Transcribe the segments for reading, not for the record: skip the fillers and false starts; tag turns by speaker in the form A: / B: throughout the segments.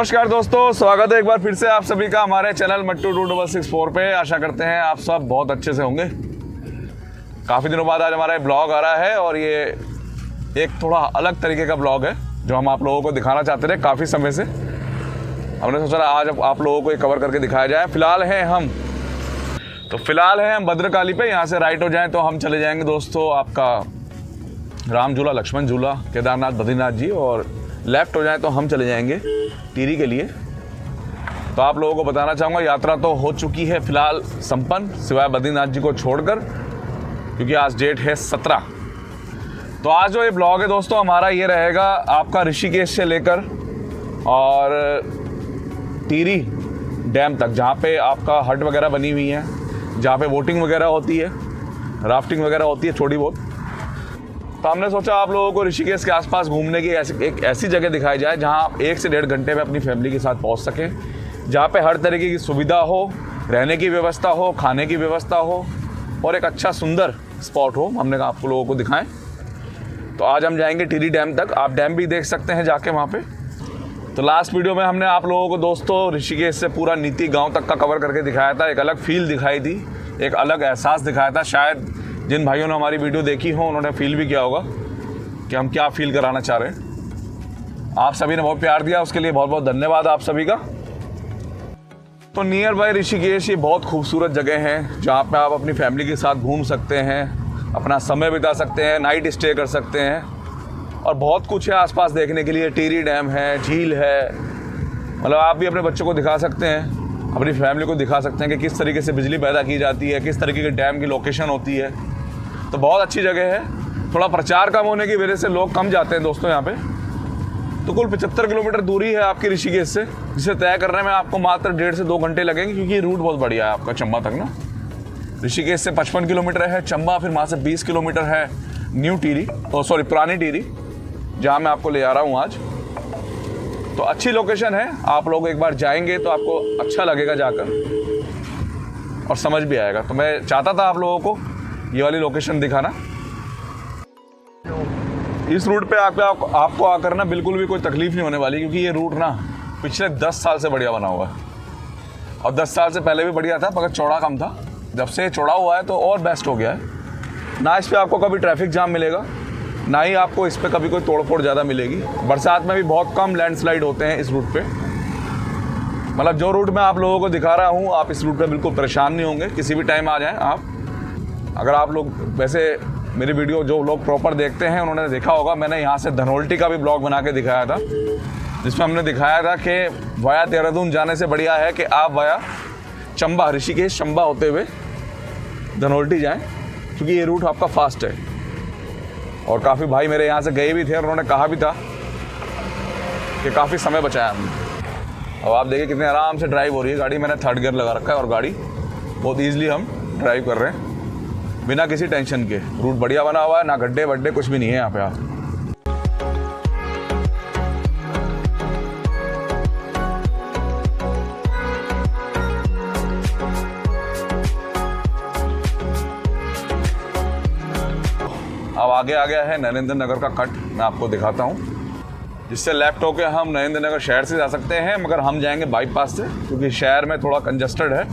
A: नमस्कार दोस्तों, स्वागत है एक बार फिर से आप सभी का हमारे चैनल मट्टू 2664 पे। आशा करते हैं आप सब बहुत अच्छे से होंगे। काफ़ी दिनों बाद आज हमारा ब्लॉग आ रहा है और ये एक थोड़ा अलग तरीके का ब्लॉग है जो हम आप लोगों को दिखाना चाहते थे काफ़ी समय से। हमने सोचा आज आप लोगों को ये कवर करके दिखाया जाए। फिलहाल हैं हम भद्रकाली पे। यहाँ से राइट हो जाएँ तो हम चले जाएँगे दोस्तों आपका राम झूला, लक्ष्मण झूला, केदारनाथ, बद्रीनाथ जी, और लेफ़्ट हो जाए तो हम चले जाएंगे टिहरी के लिए। तो आप लोगों को बताना चाहूँगा यात्रा तो हो चुकी है फिलहाल संपन्न, सिवाय बद्रीनाथ जी को छोड़कर, क्योंकि आज डेट है 17। तो आज जो ये ब्लॉग है दोस्तों हमारा ये रहेगा आपका ऋषिकेश से लेकर और टिहरी डैम तक, जहाँ पे आपका हट वगैरह बनी हुई है, जहाँ पे बोटिंग वगैरह होती है, राफ्टिंग वगैरह होती है थोड़ी बहुत। तो हमने सोचा आप लोगों को ऋषिकेश के आसपास घूमने की एक ऐसी जगह दिखाई जाए जहां आप 1 से 1.5 घंटे में अपनी फैमिली के साथ पहुंच सकें, जहां पे हर तरीके की सुविधा हो, रहने की व्यवस्था हो, खाने की व्यवस्था हो और एक अच्छा सुंदर स्पॉट हो। हमने कहा आप लोगों को दिखाएं। तो आज हम जाएंगे टिहरी डैम तक। आप डैम भी देख सकते हैं जाके वहाँ पर। तो लास्ट वीडियो में हमने आप लोगों को दोस्तों ऋषिकेश से पूरा नीति गाँव तक का कवर करके दिखाया था। एक अलग फील दिखाई थी, एक अलग एहसास दिखाया था। शायद जिन भाइयों ने हमारी वीडियो देखी हो उन्होंने फील भी किया होगा कि हम क्या फील कराना चाह रहे हैं। आप सभी ने बहुत प्यार दिया, उसके लिए बहुत बहुत धन्यवाद आप सभी का। तो नियर बाय ऋषिकेश ये बहुत खूबसूरत जगह है जहाँ पे आप अपनी फैमिली के साथ घूम सकते हैं, अपना समय बिता सकते हैं, नाइट स्टे कर सकते हैं और बहुत कुछ है आसपास देखने के लिए। टिहरी डैम है, झील है, मतलब आप भी अपने बच्चों को दिखा सकते हैं, अपनी फैमिली को दिखा सकते हैं कि किस तरीके से बिजली पैदा की जाती है, किस तरीके के डैम की लोकेशन होती है। तो बहुत अच्छी जगह है। थोड़ा प्रचार कम होने की वजह से लोग कम जाते हैं दोस्तों यहाँ पे। तो कुल 75 किलोमीटर दूरी है आपकी ऋषिकेश से, जिसे तय करने में आपको मात्र 1.5 से 2 घंटे लगेंगे, क्योंकि ये रूट बहुत बढ़िया है आपका चंबा तक ना। ऋषिकेश से 55 किलोमीटर है चंबा, फिर वहाँ से 20 किलोमीटर है न्यू टिहरी, पुरानी टिहरी, जहाँ मैं आपको ले आ रहा हूँ आज। तो अच्छी लोकेशन है, आप लोग एक बार जाएंगे तो आपको अच्छा लगेगा जाकर और समझ भी आएगा। तो मैं चाहता था आप लोगों को ये वाली लोकेशन दिखाना। इस रूट पे आपको आकर ना बिल्कुल भी कोई तकलीफ नहीं होने वाली, क्योंकि ये रूट ना पिछले 10 साल से बढ़िया बना हुआ है और 10 साल से पहले भी बढ़िया था, मगर चौड़ा कम था। जब से चौड़ा हुआ है तो और बेस्ट हो गया है ना। इस पर आपको कभी ट्रैफिक जाम मिलेगा, ना ही आपको इस पर कभी कोई तोड़फोड़ ज़्यादा मिलेगी। बरसात में भी बहुत कम लैंडस्लाइड होते हैं इस रूट पे। मतलब जो रूट मैं आप लोगों को दिखा रहा हूँ, आप इस रूट पे बिल्कुल परेशान नहीं होंगे, किसी भी टाइम आ जाएं आप। अगर आप लोग वैसे मेरी वीडियो जो लोग प्रॉपर देखते हैं उन्होंने देखा होगा, मैंने यहाँ से धनोल्टी का भी ब्लॉग बना के दिखाया था, जिसमें हमने दिखाया था कि वाया देहरादून जाने से बढ़िया है कि आप वाया चंबा, ऋषिकेश चंबा होते हुए धनोल्टी जाएँ, क्योंकि ये रूट आपका फास्ट है। और काफ़ी भाई मेरे यहाँ से गए भी थे और उन्होंने कहा भी था कि काफ़ी समय बचाया हमने। अब आप देखिए कितने आराम से ड्राइव हो रही है गाड़ी। मैंने 3rd गियर लगा रखा है और गाड़ी बहुत ईजिली हम ड्राइव कर रहे हैं बिना किसी टेंशन के। रूट बढ़िया बना हुआ है, ना गड्ढे वड्ढे कुछ भी नहीं है यहाँ पे। आप अब आगे आ गया है नरेंद्र नगर का कट, मैं आपको दिखाता हूँ, जिससे लेफ्ट होके हम नरेंद्र नगर शहर से जा सकते हैं, मगर हम जाएंगे बाईपास से, क्योंकि शहर में थोड़ा कंजस्टेड है।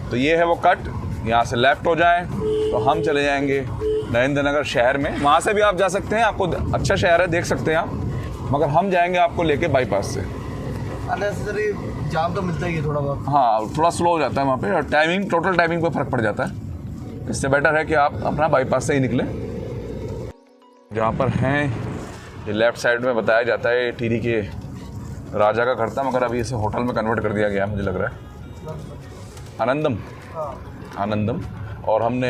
A: तो ये है वो कट, यहाँ से लेफ्ट हो जाएं तो हम चले जाएंगे नरेंद्र नगर शहर में। वहाँ से भी आप जा सकते हैं, आपको अच्छा शहर है, देख सकते हैं आप, मगर हम जाएंगे आपको लेके बाईपास से।
B: अननेसेसरी जाम तो मिलता ही है थोड़ा बहुत।
A: हाँ, थोड़ा स्लो हो जाता है वहाँ पे और टोटल टाइमिंग पे फ़र्क पड़ जाता है। इससे बेटर है कि आप अपना बाईपास से ही निकलें। जहाँ पर हैं ये लेफ़्ट साइड में बताया जाता है टिहरी के राजा का घर था, मगर अभी इसे होटल में कन्वर्ट कर दिया गया है, मुझे लग रहा है आनंदम। और हमने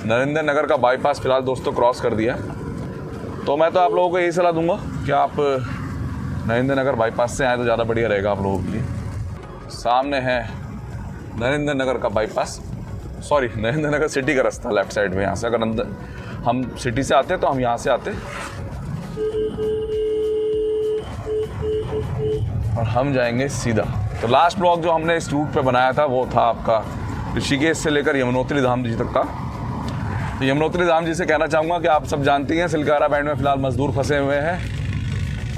A: नरेंद्र नगर का बाईपास फ़िलहाल दोस्तों क्रॉस कर दिया। तो मैं तो आप लोगों को यही सलाह दूंगा कि आप नरेंद्र नगर बाईपास से आए तो ज़्यादा बढ़िया रहेगा आप लोगों के लिए। सामने है नरेंद्र नगर का बाईपास, नरेंद्र नगर सिटी का रास्ता लेफ़्ट साइड में। यहाँ से अगर अंदर हम सिटी से आते तो हम यहाँ से आते और हम जाएंगे सीधा। तो लास्ट ब्लॉग जो हमने इस रूट पे बनाया था वो था आपका ऋषिकेश से लेकर यमुनोत्री धाम जी तक का। तो यमुनोत्री धाम जी से कहना चाहूँगा कि आप सब जानती हैं सिलकारा बैंड में फ़िलहाल मज़दूर फंसे हुए हैं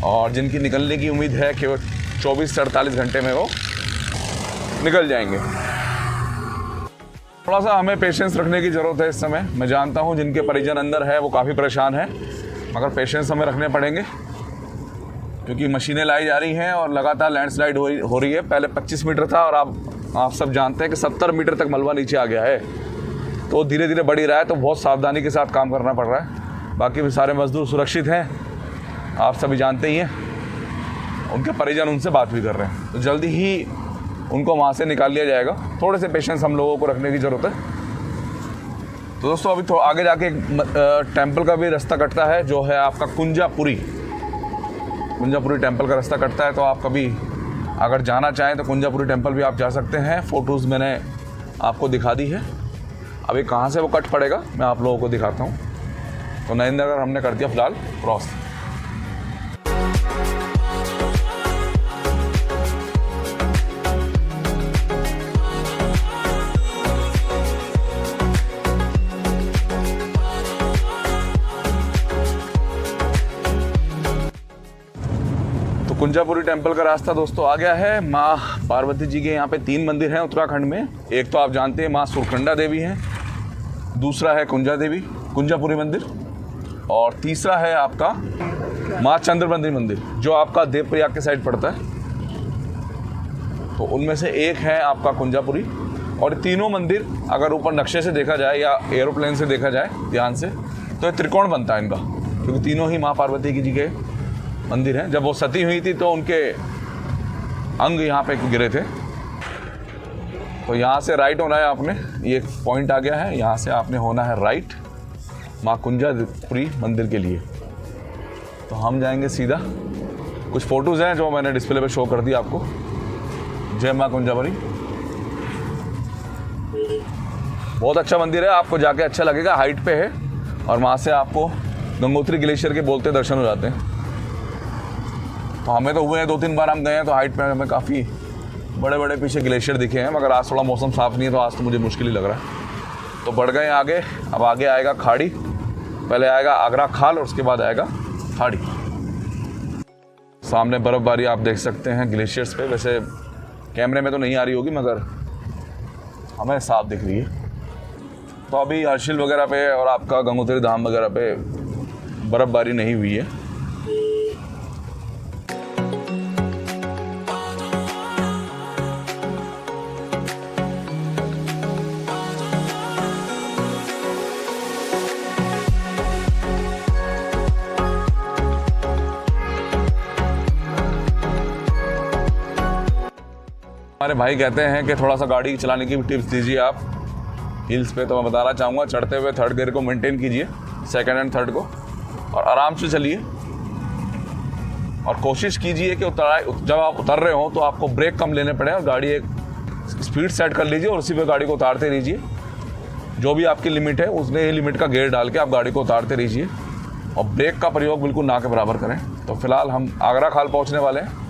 A: और जिनकी निकलने की उम्मीद है कि वो 24 से 48 घंटे में वो निकल जाएंगे। थोड़ा सा हमें पेशेंस रखने की ज़रूरत है इस समय। मैं जानता हूँ जिनके परिजन अंदर है वो काफ़ी परेशान है, मगर पेशेंस हमें रखने पड़ेंगे क्योंकि मशीनें लाई जा रही हैं और लगातार लैंडस्लाइड हो रही है। पहले 25 मीटर था और आप सब जानते हैं कि 70 मीटर तक मलबा नीचे आ गया है। तो धीरे धीरे बढ़ ही रहा है, तो बहुत सावधानी के साथ काम करना पड़ रहा है। बाकी भी सारे मजदूर सुरक्षित हैं, आप सभी जानते ही हैं। उनके परिजन उनसे बात भी कर रहे हैं, तो जल्दी ही उनको वहाँ से निकाल लिया जाएगा। थोड़े से पेशेंस हम लोगों को रखने की ज़रूरत है। तो दोस्तों अभी थोड़ा आगे जाके टेम्पल का भी रास्ता कटता है, जो है आपका कुंजापुरी टेम्पल का रास्ता कटता है। तो आप कभी अगर जाना चाहें तो कुंजापुरी टेम्पल भी आप जा सकते हैं। फ़ोटोज़ मैंने आपको दिखा दी है। अभी कहाँ से वो कट पड़ेगा मैं आप लोगों को दिखाता हूँ। तो नरेंद्रनगर हमने कर दिया फ़िलहाल क्रॉस। कुंजापुरी टेम्पल का रास्ता दोस्तों आ गया है। माँ पार्वती जी के यहाँ पे 3 मंदिर हैं उत्तराखंड में। एक तो आप जानते हैं माँ सुरखंडा देवी हैं, दूसरा है कुंजापुरी मंदिर, और तीसरा है आपका माँ चंद्रबंदी मंदिर जो आपका देवप्रयाग के साइड पड़ता है। तो उनमें से एक है आपका कुंजापुरी। और तीनों मंदिर अगर ऊपर नक्शे से देखा जाए या एरोप्लेन से देखा जाए ध्यान से, तो ये त्रिकोण बनता है इनका, क्योंकि तीनों ही माँ पार्वती जी के मंदिर हैं। जब वो सती हुई थी तो उनके अंग यहाँ पे गिरे थे। तो यहाँ से राइट होना है आपने, ये एक पॉइंट आ गया है, यहाँ से आपने होना है राइट माँ कुंजापुरी मंदिर के लिए। तो हम जाएंगे सीधा। कुछ फ़ोटोज़ हैं जो मैंने डिस्प्ले पे शो कर दी आपको। जय माँ कुंजापुरी, बहुत अच्छा मंदिर है, आपको जाके अच्छा लगेगा। हाइट पे है और वहाँ से आपको गंगोत्री ग्लेशियर के बोलते दर्शन हो जाते हैं। तो हमें तो हुए हैं 2-3 बार हम गए हैं, तो हाइट पे हमें काफ़ी बड़े बड़े पीछे ग्लेशियर दिखे हैं। मगर आज थोड़ा मौसम साफ़ नहीं है, तो आज तो मुझे मुश्किल ही लग रहा है। तो बढ़ गए आगे। अब आगे आएगा खाड़ी, पहले आएगा आगरा खाल और उसके बाद आएगा खाड़ी। सामने बर्फ़बारी आप देख सकते हैं ग्लेशियर्स पे। वैसे कैमरे में तो नहीं आ रही होगी मगर हमें साफ दिख रही है। तो अभी हर्षिल वगैरह पे और आपका गंगोत्री धाम वगैरह पे बर्फ़बारी नहीं हुई है। हमारे भाई कहते हैं कि थोड़ा सा गाड़ी चलाने की भी टिप्स दीजिए आप हिल्स पे। तो मैं बताना चाहूँगा, चढ़ते हुए थर्ड गियर को मेंटेन कीजिए, सेकंड एंड थर्ड को, और आराम से चलिए। और कोशिश कीजिए कि जब आप उतर रहे हो तो आपको ब्रेक कम लेने पड़े और गाड़ी एक स्पीड सेट कर लीजिए और उसी पे गाड़ी को उतारते रहिए। जो भी आपकी लिमिट है उसने ही लिमिट का गियर डाल के आप गाड़ी को उतारते रहिए और ब्रेक का प्रयोग बिल्कुल ना के बराबर करें। तो फिलहाल हम आगरा खाल पहुँचने वाले हैं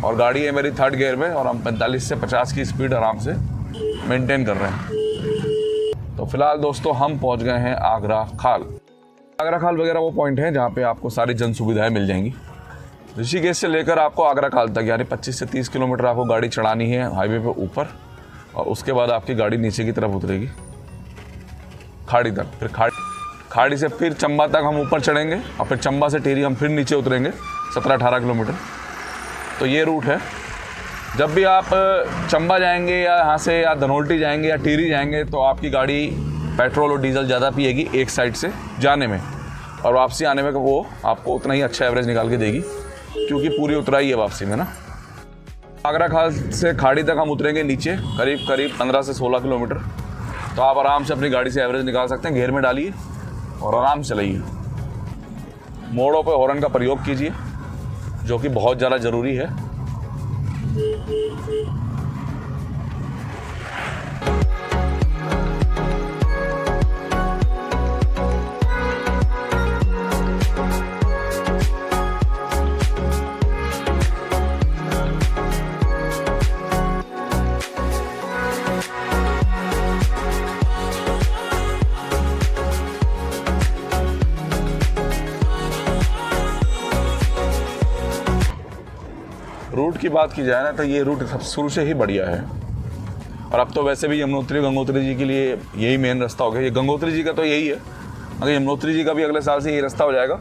A: और गाड़ी है मेरी थर्ड गियर में और हम 45 से 50 की स्पीड आराम से मेंटेन कर रहे हैं। तो फिलहाल दोस्तों हम पहुंच गए हैं आगरा खाल। आगरा खाल वगैरह वो पॉइंट है जहां पे आपको सारी जन सुविधाएं मिल जाएंगी। ऋषिकेश से लेकर आपको आगरा खाल तक यानी 25 से 30 किलोमीटर आपको गाड़ी चढ़ानी है हाईवे पे ऊपर, और उसके बाद आपकी गाड़ी नीचे की तरफ उतरेगी खाड़ी तक। फिर खाड़ी से फिर चंबा तक हम ऊपर चढ़ेंगे और फिर चंबा से टिहरी हम फिर नीचे उतरेंगे 17-18 किलोमीटर। तो ये रूट है। जब भी आप चंबा जाएंगे या यहाँ से या धनोल्टी जाएंगे या टिहरी जाएंगे तो आपकी गाड़ी पेट्रोल और डीजल ज़्यादा पिएगी एक साइड से जाने में, और वापसी आने में वो आपको उतना ही अच्छा एवरेज निकाल के देगी क्योंकि पूरी उतराई है वापसी में ना। आगरा खाल से खाड़ी तक हम उतरेंगे नीचे करीब 15 से 16 किलोमीटर। तो आप आराम से अपनी गाड़ी से एवरेज निकाल सकते हैं। घेर में डालिए और आराम से चलाइए। मोड़ों पर हॉर्न का प्रयोग कीजिए जो कि बहुत ज़्यादा ज़रूरी है। रूट की बात की जाए ना तो ये रूट सब शुरू से ही बढ़िया है। और अब तो वैसे भी यमुनोत्री गंगोत्री जी के लिए यही मेन रास्ता हो गया। ये गंगोत्री जी का तो यही है, मगर यमुनोत्री जी का भी अगले साल से यही रास्ता हो जाएगा,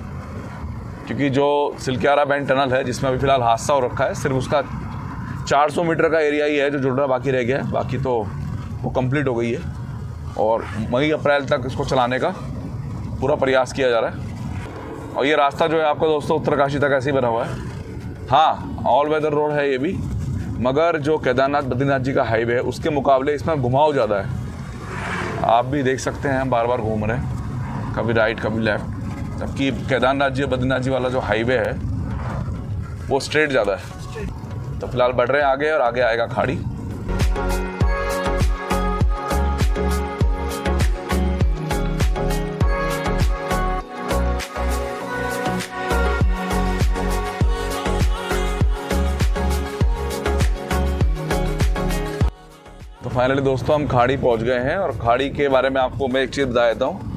A: क्योंकि जो सिलक्यारा बैंड टनल है जिसमें अभी फ़िलहाल हादसा हो रखा है, सिर्फ उसका 400 मीटर का एरिया ही है जो जुड़ना बाकी रह गया है, बाकी तो वो कंप्लीट हो गई है। और मई अप्रैल तक इसको चलाने का पूरा प्रयास किया जा रहा है। और ये रास्ता जो है आपका दोस्तों उत्तरकाशी तक ऐसे ही बना हुआ है। हाँ, ऑल वेदर रोड है ये भी, मगर जो केदारनाथ बद्रीनाथ जी का हाईवे है उसके मुकाबले इसमें घुमाव ज़्यादा है। आप भी देख सकते हैं हम बार बार घूम रहे हैं, कभी राइट कभी लेफ्ट, जबकि केदारनाथ जी बद्रीनाथ जी वाला जो हाईवे है वो स्ट्रेट ज़्यादा है। तो फिलहाल बढ़ रहे हैं आगे और आगे आएगा खाड़ी। तो फाइनली दोस्तों हम खाड़ी पहुंच गए हैं। और खाड़ी के बारे में आपको मैं एक चीज़ बता देता हूँ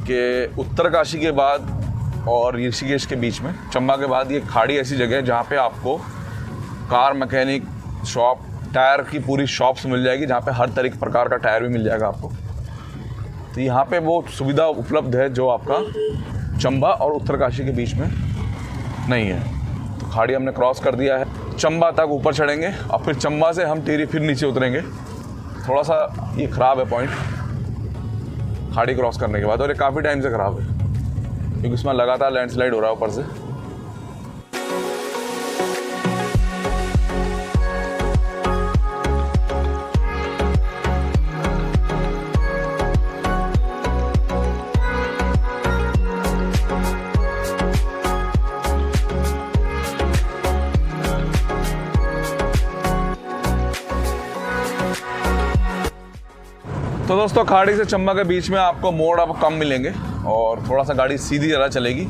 A: कि उत्तरकाशी के बाद और ऋषिकेश के बीच में, चंबा के बाद, ये खाड़ी ऐसी जगह है जहाँ पे आपको कार मैकेनिक शॉप, टायर की पूरी शॉप्स मिल जाएगी, जहाँ पे हर तरीके प्रकार का टायर भी मिल जाएगा आपको। तो यहाँ पे वो सुविधा उपलब्ध है जो आपका चंबा और उत्तरकाशी के बीच में नहीं है। तो खाड़ी हमने क्रॉस कर दिया है, चंबा तक ऊपर चढ़ेंगे और फिर चंबा से हम टिहरी फिर नीचे उतरेंगे। थोड़ा सा ये ख़राब है पॉइंट खाड़ी क्रॉस करने के बाद, और ये काफ़ी टाइम से ख़राब है क्योंकि इसमें लगातार लैंडस्लाइड हो रहा है ऊपर से। तो दोस्तों खाड़ी से चंबा के बीच में आपको मोड़ अब कम मिलेंगे और थोड़ा सा गाड़ी सीधी ज़्यादा चलेगी।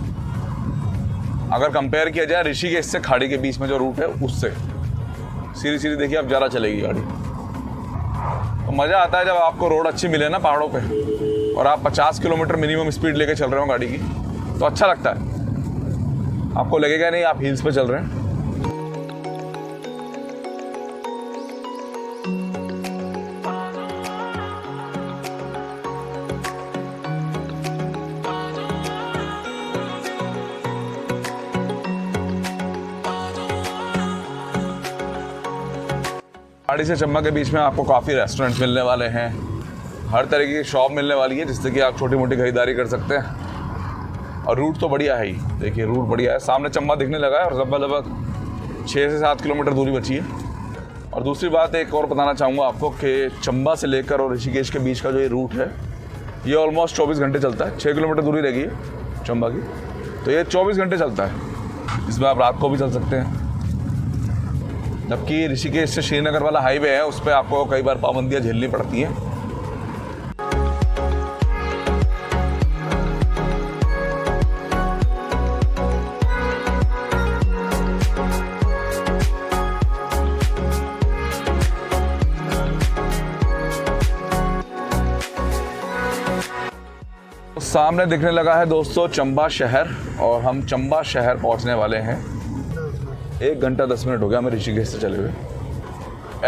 A: अगर कंपेयर किया जाए ऋषिकेश से खाड़ी के बीच में जो रूट है उससे सीधी सीधी देखिए अब ज़्यादा चलेगी गाड़ी। तो मज़ा आता है जब आपको रोड अच्छी मिले ना पहाड़ों पे और आप 50 किलोमीटर मिनिमम स्पीड लेके चल रहे हो गाड़ी की, तो अच्छा लगता है। आपको लगेगा नहीं आप हिल्स पे चल रहे हैं। खाड़ी से चंबा के बीच में आपको काफ़ी रेस्टोरेंट्स मिलने वाले हैं, हर तरीके की शॉप मिलने वाली है जिससे कि आप छोटी मोटी खरीदारी कर सकते हैं। और रूट तो बढ़िया है ही, देखिए रूट बढ़िया है। सामने चंबा दिखने लगा है और लगभग 6 से 7 किलोमीटर दूरी बची है। और दूसरी बात एक और बताना चाहूँगा आपको कि चंबा से लेकर और ऋषिकेश के बीच का जो ये रूट है ये ऑलमोस्ट 24 घंटे चलता है। 6 किलोमीटर दूरी रहेगी चंबा की, तो ये 24 घंटे चलता है। इसमें आप रात को भी चल सकते हैं। जबकि ऋषिकेश से श्रीनगर वाला हाईवे है उस पर आपको कई बार पाबंदियां झेलनी पड़ती हैं। तो सामने दिखने लगा है दोस्तों चंबा शहर, और हम चंबा शहर पहुंचने वाले हैं। 1 घंटा 10 मिनट हो गया हमें ऋषिकेश से चले हुए।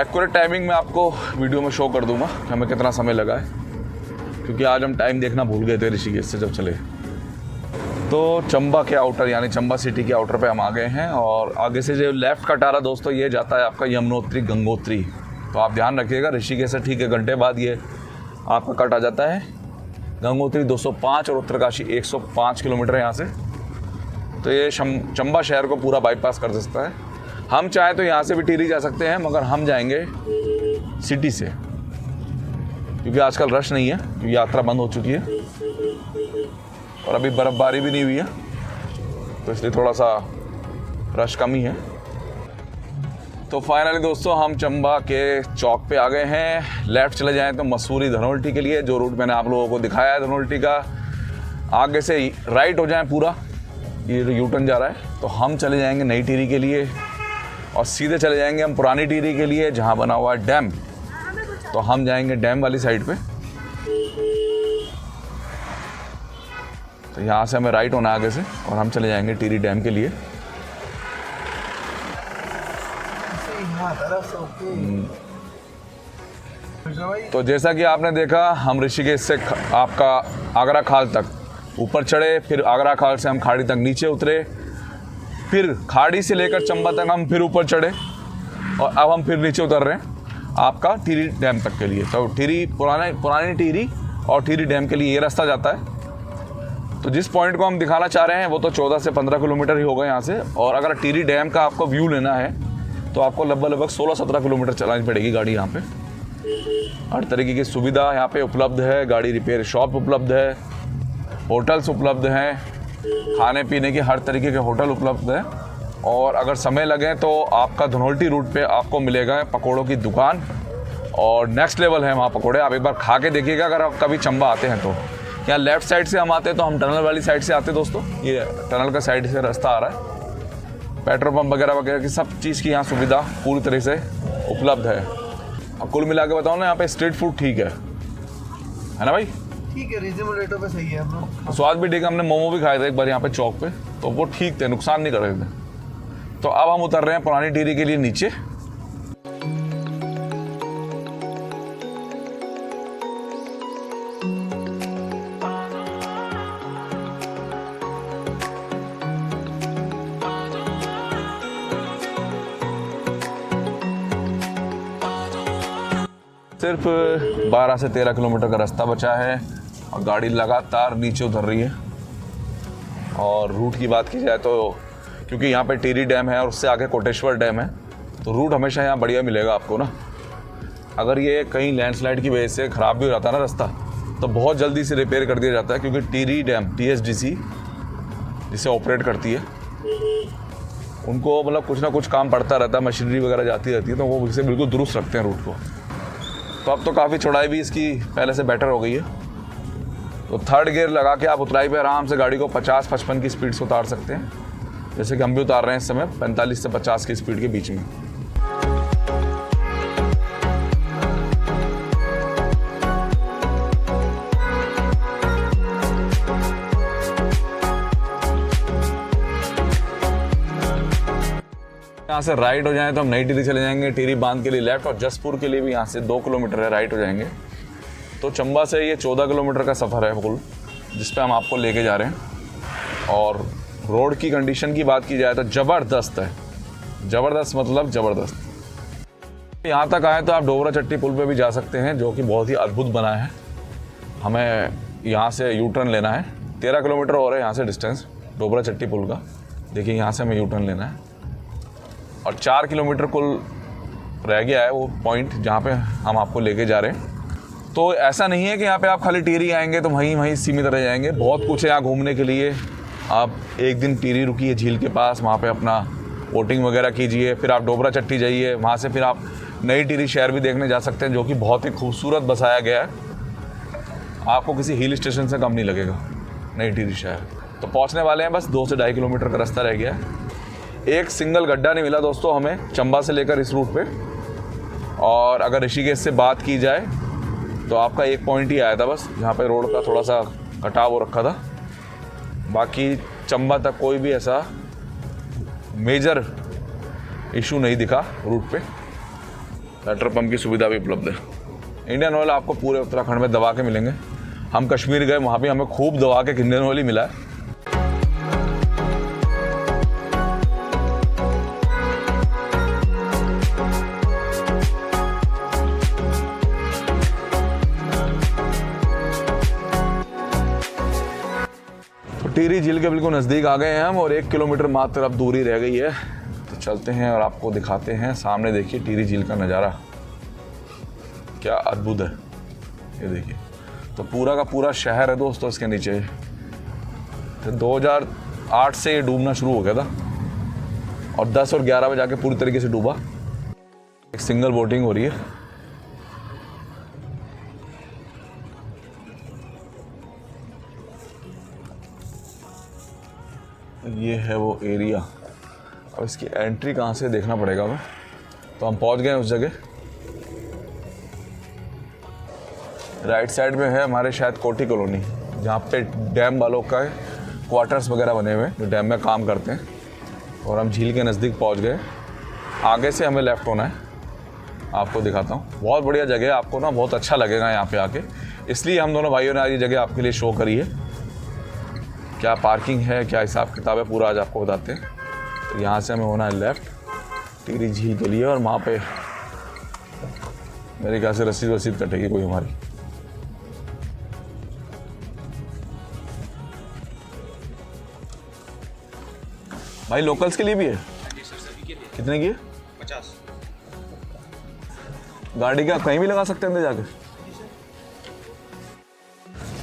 A: एक्यूरेट टाइमिंग मैं आपको वीडियो में शो कर दूंगा कि हमें कितना समय लगा है, क्योंकि आज हम टाइम देखना भूल गए थे ऋषिकेश से जब चले। तो चंबा के आउटर यानी चंबा सिटी के आउटर पे हम आ गए हैं, और आगे से जो लेफ़्ट कट आ रहा दोस्तों ये जाता है आपका यमुनोत्री गंगोत्री। तो आप ध्यान रखिएगा ऋषिकेश से ठीक 1 घंटे बाद ये आपका कट आ जाता है। गंगोत्री 205 और उत्तरकाशी 105 किलोमीटर है यहाँ से। तो ये चंबा शहर को पूरा बाईपास कर सकता है। हम चाहे तो यहाँ से भी टिहरी जा सकते हैं, मगर हम जाएंगे सिटी से, क्योंकि आजकल रश नहीं है, क्योंकि यात्रा बंद हो चुकी है और अभी बर्फ़बारी भी नहीं हुई है, तो इसलिए थोड़ा सा रश कम ही है। तो फाइनली दोस्तों हम चंबा के चौक पे आ गए हैं। लेफ़्ट चले जाएँ तो मसूरी धनोल्टी के लिए, जो रूट मैंने आप लोगों को दिखाया है धनोल्टी का। आगे से राइट हो जाएँ पूरा, ये यू टर्न जा रहा है, तो हम चले जाएंगे नई टिहरी के लिए, और सीधे चले जाएंगे हम पुरानी टिहरी के लिए जहाँ बना हुआ है डैम। तो हम जाएंगे डैम वाली साइड पे। तो यहाँ से हमें राइट होना आगे से, और हम चले जाएंगे टिहरी डैम के लिए।
B: हाँ तरफ से ओके। भाई
A: तो जैसा कि आपने देखा, हम ऋषिकेश से आपका आगरा खाल तक ऊपर चढ़े, फिर आगरा खाल से हम खाड़ी तक नीचे उतरे, फिर खाड़ी से लेकर चंबा तक हम फिर ऊपर चढ़े, और अब हम फिर नीचे उतर रहे हैं आपका टिहरी डैम तक के लिए। तो टिहरी पुरानी टिहरी और टिहरी डैम के लिए ये रास्ता जाता है। तो जिस पॉइंट को हम दिखाना चाह रहे हैं वो तो 14 से 15 किलोमीटर ही होगा यहाँ से, और अगर टिहरी डैम का आपको व्यू लेना है तो आपको लगभग 16-17 किलोमीटर चलानी पड़ेगी गाड़ी। यहाँ पे हर तरीके की सुविधा यहाँ पे उपलब्ध है, गाड़ी रिपेयर शॉप उपलब्ध है, होटल्स उपलब्ध हैं, खाने पीने के हर तरीके के होटल उपलब्ध है। और अगर समय लगे तो आपका धनोल्टी रूट पे आपको मिलेगा पकौड़ों की दुकान, और नेक्स्ट लेवल है वहाँ पकौड़े। आप एक बार खा के देखिएगा अगर आप कभी चंबा आते हैं तो। यहाँ लेफ़्ट साइड से हम आते हैं तो हम टनल वाली साइड से आते हैं दोस्तों, ये टनल का साइड से रास्ता आ रहा है। पेट्रोल पंप वगैरह की सब चीज़ की यहाँ सुविधा पूरी तरह से उपलब्ध है। अब कुल मिला के बताओ ना, यहाँ पे स्ट्रीट फूड ठीक है ना भाई?
B: ठीक है, रीजनेबल रेटों पे सही है हम लोग।
A: स्वाद भी ठीक है। हमने मोमो भी खाए थे एक बार यहाँ पे चौक पे, तो वो ठीक थे, नुकसान नहीं कर रहे थे। तो अब हम उतर रहे हैं पुरानी टिहरी के लिए नीचे। सिर्फ 12 से 13 किलोमीटर का रास्ता बचा है और गाड़ी लगातार नीचे उतर रही है। और रूट की बात की जाए तो क्योंकि यहाँ पे टिहरी डैम है और उससे आगे कोटेश्वर डैम है, तो रूट हमेशा यहाँ बढ़िया मिलेगा आपको ना। अगर ये कहीं लैंडस्लाइड की वजह से ख़राब भी हो जाता है ना रास्ता, तो बहुत जल्दी से रिपेयर कर दिया जाता है, क्योंकि टिहरी डैम TSDC जिसे ऑपरेट करती है उनको मतलब कुछ ना कुछ काम पड़ता रहता है, मशीनरी वगैरह जाती रहती है, तो वो इसे बिल्कुल दुरुस्त रखते हैं रूट को। तो अब तो काफ़ी चौड़ाई भी इसकी पहले से बेटर हो गई है। तो थर्ड गियर लगा के आप उतराई पे आराम से गाड़ी को 50-55 की स्पीड से उतार सकते हैं, जैसे कि हम भी उतार रहे हैं इस समय 45 से 50 की स्पीड के बीच में। यहाँ से राइट हो जाएं तो हम नई टिहरी चले जाएंगे, टिहरी बांध के लिए लेफ्ट, और जसपुर के लिए भी यहाँ से 2 किलोमीटर है, राइट हो जाएंगे। तो चंबा से ये 14 किलोमीटर का सफ़र है कुल, जिस पे हम आपको लेके जा रहे हैं। और रोड की कंडीशन की बात की जाए तो ज़बरदस्त है, ज़बरदस्त मतलब ज़बरदस्त। यहाँ तक आए तो आप डोबरा चट्टी पुल पे भी जा सकते हैं, जो कि बहुत ही अद्भुत बना है। हमें यहाँ से यू टर्न लेना है, 13 किलोमीटर और है यहाँ से डिस्टेंस डोबरा चट्टी पुल का। देखिए यहाँ से हमें यू टर्न लेना है, और 4 किलोमीटर कुल रह गया है वो पॉइंट जहाँ पे हम आपको लेके जा रहे हैं। तो ऐसा नहीं है कि यहाँ पे आप खाली टिहरी आएंगे तो वहीं सीमित रह जाएंगे, बहुत कुछ है यहाँ घूमने के लिए। आप एक दिन टिहरी रुकिए झील के पास, वहाँ पे अपना बोटिंग वगैरह कीजिए, फिर आप डोबरा चट्टी जाइए, वहाँ से फिर आप नई टिहरी शहर भी देखने जा सकते हैं, जो कि बहुत ही खूबसूरत बसाया गया है। आपको किसी हिल स्टेशन से कम नहीं लगेगा नई टिहरी शहर। तो पहुँचने वाले हैं, बस 2 से 2.5 किलोमीटर का रास्ता रह गया है। एक सिंगल गड्ढा नहीं मिला दोस्तों हमें चंबा से लेकर इस रूट पे। और अगर ऋषिकेश से बात की जाए तो आपका एक पॉइंट ही आया था बस, जहाँ पे रोड का थोड़ा सा कटाव हो रखा था। बाकी चंबा तक कोई भी ऐसा मेजर इशू नहीं दिखा रूट पे। पेट्रोल पंप की सुविधा भी उपलब्ध है। इंडियन ऑयल आपको पूरे उत्तराखंड में दबा के मिलेंगे। हम कश्मीर गए, वहाँ भी हमें खूब दबा के इंडियन ऑयल ही मिला है। टिहरी झील के बिल्कुल नज़दीक आ गए हैं हम, और 1 किलोमीटर मात्र अब दूरी रह गई है। तो चलते हैं और आपको दिखाते हैं। सामने देखिए टिहरी झील का नज़ारा क्या अद्भुत है, ये देखिए। तो पूरा का पूरा शहर है दोस्तों इसके नीचे। तो 2008 से ये डूबना शुरू हो गया था, और 10 और 11 बजे जाके पूरी तरीके से डूबा। एक सिंगल बोटिंग हो रही है। ये है वो एरिया। अब इसकी एंट्री कहाँ से देखना पड़ेगा हमें। तो हम पहुँच गए उस जगह। राइट साइड में है हमारे शायद कोठी कॉलोनी, जहाँ पे डैम वालों का क्वार्टर्स वगैरह बने हुए हैं जो डैम में काम करते हैं। और हम झील के नज़दीक पहुँच गए। आगे से हमें लेफ़्ट होना है। आपको दिखाता हूँ। बहुत बढ़िया जगह है, आपको ना बहुत अच्छा लगेगा यहाँ पे आके, इसलिए हम दोनों भाइयों ने आज ये जगह आपके लिए शो करी है। क्या पार्किंग है, क्या हिसाब किताब है, पूरा आज आपको बताते हैं। तो यहाँ से हमें होना है लेफ़्ट टिहरी झील के लिए, और वहाँ पे मेरे ख्याल से रसीद कटेगी कोई हमारी। भाई लोकल्स के लिए भी है? कितने की है?
B: 50।
A: गाड़ी का कहीं भी लगा सकते हैं अंदर जाके।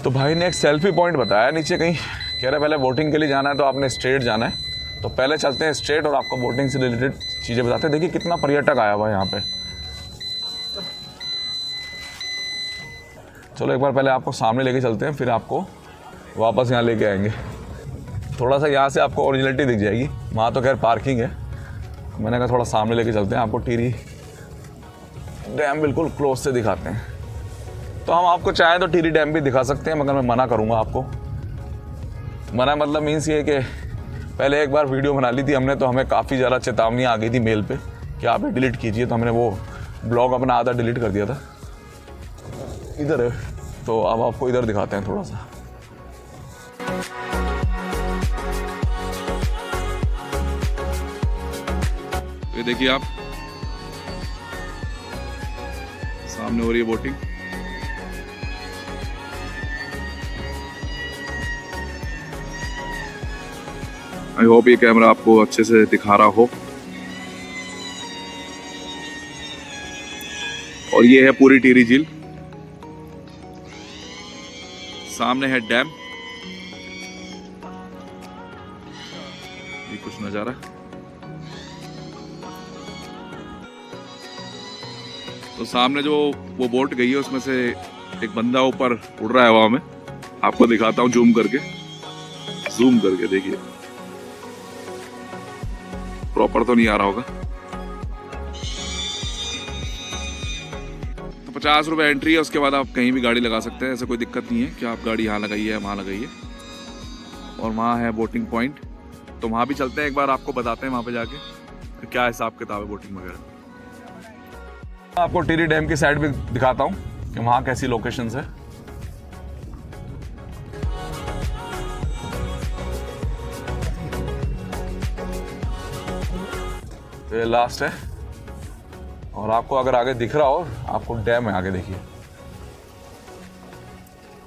A: तो भाई ने एक सेल्फी पॉइंट बताया नीचे कहीं, कह रहे पहले बोटिंग के लिए जाना है तो आपने स्ट्रेट जाना है। तो पहले चलते हैं स्ट्रेट और आपको बोटिंग से रिलेटेड चीज़ें बताते हैं। देखिए कितना पर्यटक आया हुआ है यहाँ पे। चलो एक बार पहले आपको सामने लेके चलते हैं, फिर आपको वापस यहाँ लेके आएंगे। थोड़ा सा यहाँ से आपको ओरिजिनलिटी दिख जाएगी, वहाँ तो खैर पार्किंग है। मैंने कहा थोड़ा सामने लेके चलते हैं, आपको टिहरी डैम बिल्कुल क्लोज से दिखाते हैं। तो हम आपको चाहें तो टिहरी डैम भी दिखा सकते हैं, मगर मैं मना करूँगा आपको। मना मतलब मीन्स ये कि पहले एक बार वीडियो बना ली थी हमने, तो हमें काफ़ी ज़्यादा चेतावनी आ गई थी मेल पे कि आप ये डिलीट कीजिए, तो हमने वो ब्लॉग अपना आधा डिलीट कर दिया था। इधर है, तो अब आपको इधर दिखाते हैं थोड़ा सा। ये देखिए आप, सामने हो रही है बोटिंग। आई होप ये कैमरा आपको अच्छे से दिखा रहा हो। और ये है पूरी टिहरी झील, सामने है डैम। ये कुछ नजारा। तो सामने जो वो बोट गई है उसमें से एक बंदा ऊपर उड़ रहा है हवा में। आपको दिखाता हूँ जूम करके देखिए। प्रॉपर तो नहीं आ रहा होगा। तो 50 रुपए एंट्री है, उसके बाद आप कहीं भी गाड़ी लगा सकते हैं, ऐसा कोई दिक्कत नहीं है कि आप गाड़ी यहाँ लगाइए वहाँ लगाइए। और वहाँ है बोटिंग पॉइंट, तो वहाँ भी चलते हैं, एक बार आपको बताते हैं वहाँ पे जाके क्या हिसाब किताब है बोटिंग वगैरह। आपको टिहरी डैम की साइड भी दिखाता हूँ कि वहाँ कैसी लोकेशंस है। तो ये लास्ट है, और आपको अगर आगे दिख रहा हो, आपको डैम है आगे, देखिए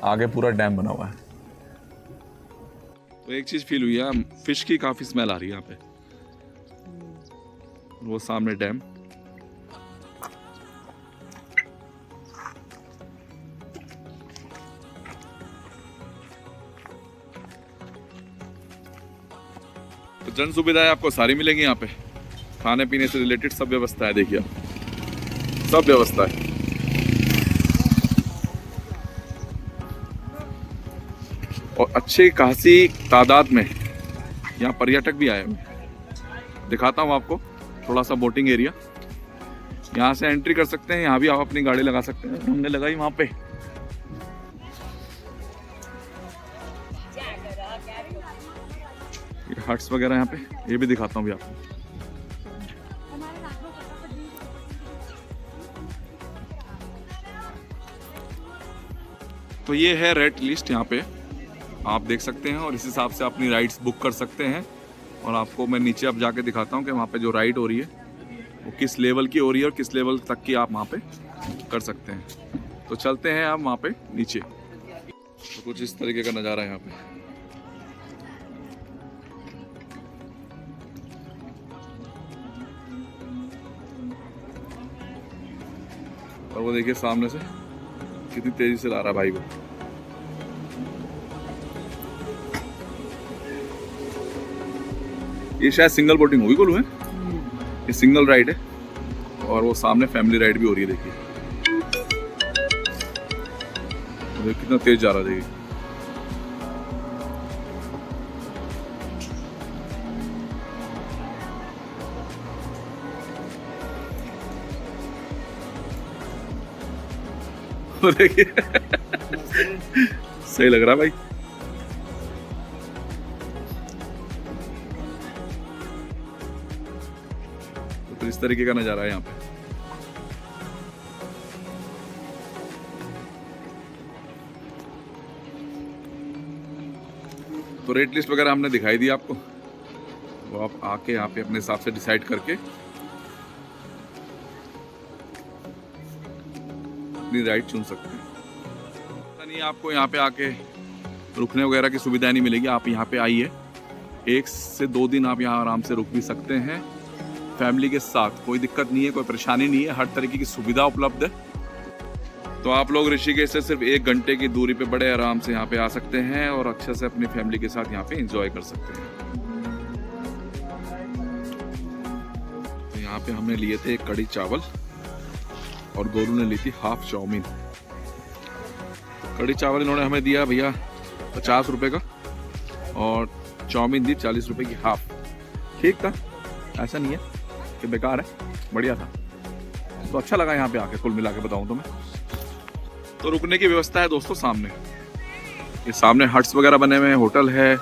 A: आगे पूरा डैम बना हुआ है। तो एक चीज फील हुई है, फिश की काफी स्मेल आ रही है यहाँ पे। वो सामने डैम। तो जन सुविधाएं आपको सारी मिलेंगी यहाँ पे, खाने पीने से रिलेटेड सब व्यवस्था है। देखिए सब व्यवस्था है। और अच्छी खासी तादाद में यहाँ पर्यटक भी आए हुए। दिखाता हूँ आपको थोड़ा सा बोटिंग एरिया। यहाँ से एंट्री कर सकते हैं, यहाँ भी आप अपनी गाड़ी लगा सकते हैं। हमने लगाई वहाँ पे। ये हट्स वगैरह यहाँ पे, ये भी दिखाता हूँ भी आपको। तो ये है रेड लिस्ट, यहाँ पे आप देख सकते हैं, और इस हिसाब से अपनी राइड्स बुक कर सकते हैं। और आपको मैं नीचे अब जाके दिखाता हूँ कि वहाँ पे जो राइड हो रही है वो किस लेवल की हो रही है और किस लेवल तक की आप वहाँ पे कर सकते हैं। तो चलते हैं आप वहाँ पे नीचे। तो कुछ इस तरीके का नज़ारा है यहाँ पे। और वो देखिए सामने से कितनी तेजी से ला रहा है भाई वो। ये शायद सिंगल बोटिंग होगी कोलू है, ये सिंगल राइड है। और वो सामने फैमिली राइड भी हो रही है। देखिए कितना तेज जा रहा है। देखिए देखिए सही लग रहा भाई। तो इस तरीके का नजारा है यहाँ पे। तो रेट लिस्ट वगैरह हमने दिखाई दी आपको, वो आप आके यहाँ पे अपने हिसाब से डिसाइड करके अपनी राइड चुन सकते हैं। नहीं आपको यहाँ पे आके रुकने वगैरह की सुविधा नहीं मिलेगी। आप यहाँ पे आइए, 1 से 2 दिन आप यहाँ आराम से रुक भी सकते हैं फैमिली के साथ। कोई दिक्कत नहीं है, कोई परेशानी नहीं है, हर तरीके की सुविधा उपलब्ध है। तो आप लोग ऋषिकेश से सिर्फ 1 घंटे की दूरी पे बड़े आराम से यहाँ पे आ सकते हैं और अच्छे से अपनी फैमिली के साथ यहाँ पे एंजॉय कर सकते हैं। तो यहाँ पे हमने लिए थे 1 कड़ी चावल और गोरू ने ली थी हाफ चाउमीन। कड़ी चावल इन्होंने हमें दिया भैया 50 रुपए का और चाउमीन दी 40 रुपए की हाफ। ठीक था, ऐसा नहीं है कि बेकार है, बढ़िया था। तो अच्छा लगा यहाँ पे आके, कुल मिला के बताऊँ तो मैं। तो रुकने की व्यवस्था है दोस्तों सामने, ये सामने हट्स वगैरह बने हुए हैं, होटल है,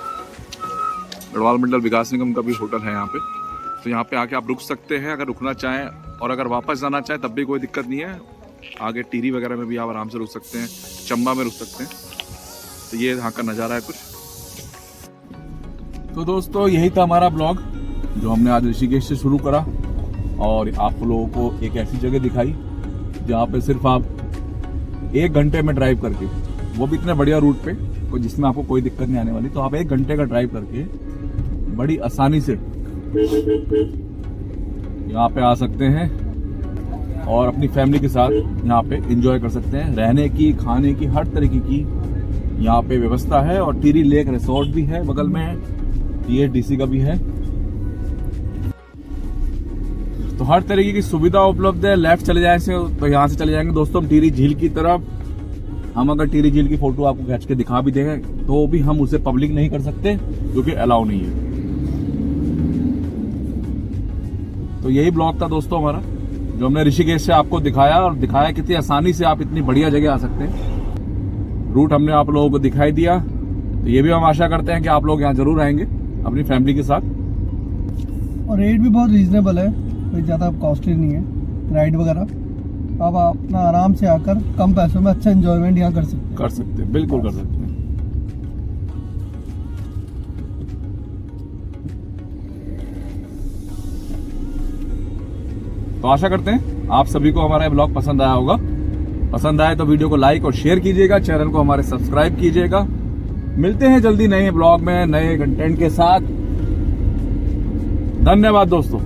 A: गढ़वाल मंडल विकास निगम का भी होटल है यहाँ पे। तो यहाँ पे आके आप रुक सकते हैं अगर रुकना चाहें, और अगर वापस जाना चाहें तब भी कोई दिक्कत नहीं है। आगे टिहरी वगैरह में भी आप आराम से रुक सकते हैं, चंबा में रुक सकते हैं। तो ये यहाँ का नज़ारा है कुछ। तो दोस्तों यही था हमारा ब्लॉग जो हमने आज ऋषिकेश से शुरू करा, और आप लोगों को एक ऐसी जगह दिखाई जहाँ पे सिर्फ आप 1 घंटे में ड्राइव करके, वो भी इतने बढ़िया रूट पे जिसमें आपको कोई दिक्कत नहीं आने वाली, तो आप 1 घंटे का ड्राइव करके बड़ी आसानी से यहाँ पे आ सकते हैं और अपनी फैमिली के साथ यहाँ पे एंजॉय कर सकते हैं। रहने की, खाने की, हर तरीके की यहाँ पे व्यवस्था है। और टिहरी लेक रिसोर्ट भी है बगल में, TSDC का भी है। तो हर तरीके की सुविधा उपलब्ध है। लेफ्ट चले जाए तो यहाँ से चले जाएंगे दोस्तों हम टिहरी झील की तरफ। हम अगर टिहरी झील की फोटो आपको खींच के दिखा भी देंगे तो भी हम उसे पब्लिक नहीं कर सकते, क्योंकि अलाउ नहीं है। तो यही ब्लॉग था दोस्तों हमारा, जो हमने ऋषिकेश से आपको दिखाया, और दिखाया कितनी आसानी से आप इतनी बढ़िया जगह आ सकते हैं। रूट हमने आप लोगों को दिखाई दिया। तो ये भी हम आशा करते हैं कि आप लोग यहाँ जरूर आएंगे अपनी फैमिली के साथ।
B: और रेट भी बहुत रीजनेबल है, कोई ज़्यादा कॉस्टली नहीं है राइड वगैरह। आप अपना आराम से आकर कम पैसों में अच्छा एंजॉयमेंट यहाँ कर सकते हैं।
A: बिल्कुल कर सकते हैं। तो आशा करते हैं आप सभी को हमारा ब्लॉग पसंद आया होगा। पसंद आए तो वीडियो को लाइक और शेयर कीजिएगा, चैनल को हमारे सब्सक्राइब कीजिएगा। मिलते हैं जल्दी नए ब्लॉग में नए कंटेंट के साथ। धन्यवाद दोस्तों।